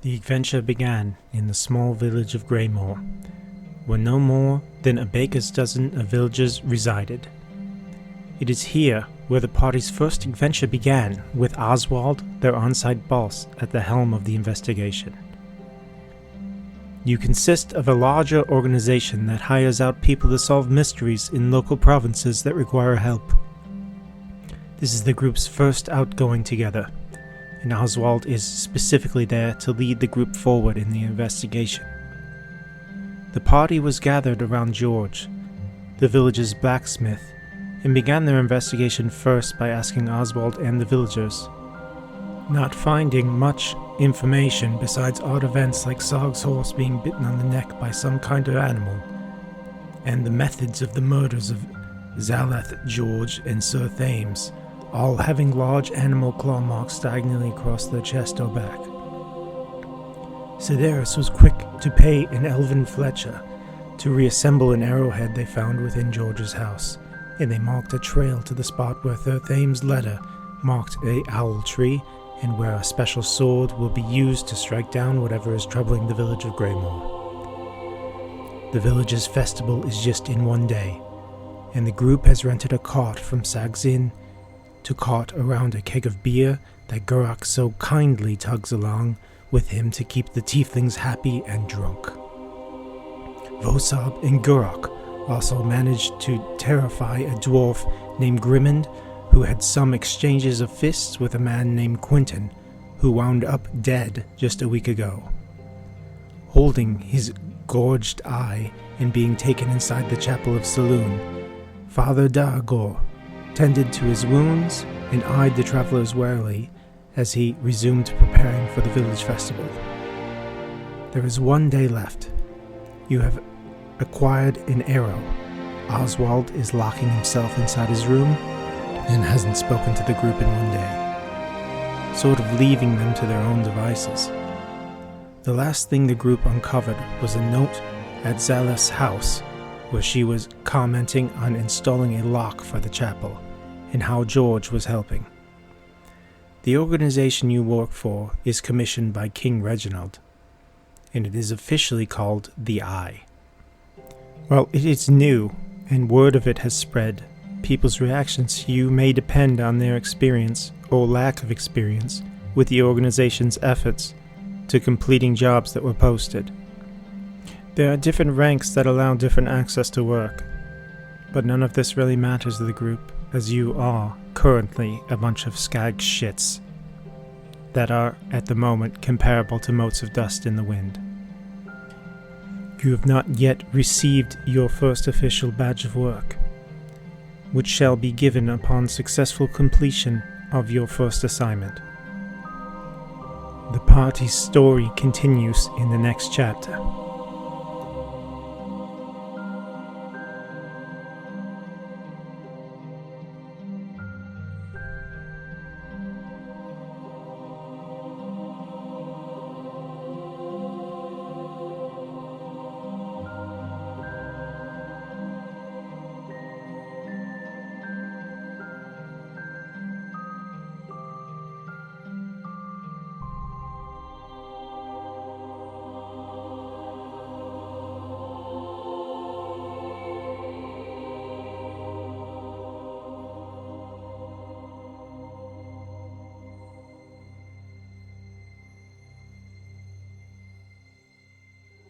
The adventure began in the small village of Greymore, where no more than a baker's dozen of villagers resided. It is here where the party's first adventure began, with Oswald, their on-site boss, at the helm of the investigation. You consist of a larger organization that hires out people to solve mysteries in local provinces that require help. This is the group's first outgoing together, and Oswald is specifically there to lead the group forward in the investigation. The party was gathered around George, the village's blacksmith, and began their investigation first by asking Oswald and the villagers. Not finding much information besides odd events like Sog's horse being bitten on the neck by some kind of animal, and the methods of the murders of Zaleth, George, and Sir Thames, all having large animal claw marks diagonally across their chest or back. Sedaris was quick to pay an elven Fletcher to reassemble an arrowhead they found within George's house, and they marked a trail to the spot where Sir Thames' letter marked a owl tree, and where a special sword will be used to strike down whatever is troubling the village of Greymore. The village's festival is just in one day, and the group has rented a cart from Sag's Inn to cart around a keg of beer that Gurak so kindly tugs along with him to keep the tieflings happy and drunk. Vosab and Gurak also managed to terrify a dwarf named Grimond, who had some exchanges of fists with a man named Quinton, who wound up dead just a week ago. Holding his gorged eye and being taken inside the chapel of Saloon, Father Dargor tended to his wounds and eyed the travelers warily as he resumed preparing for the village festival. There is one day left. You have acquired an arrow. Oswald is locking himself inside his room and hasn't spoken to the group in one day, sort of leaving them to their own devices. The last thing the group uncovered was a note at Zaleth's house where she was commenting on installing a lock for the chapel and how George was helping. The organization you work for is commissioned by King Reginald, and it is officially called the Eye. While it is new and word of it has spread, people's reactions to you may depend on their experience or lack of experience with the organization's efforts to completing jobs that were posted. There are different ranks that allow different access to work, but none of this really matters to the group, as you are currently a bunch of skag shits that are, at the moment, comparable to motes of dust in the wind. You have not yet received your first official badge of work, which shall be given upon successful completion of your first assignment. The party's story continues in the next chapter.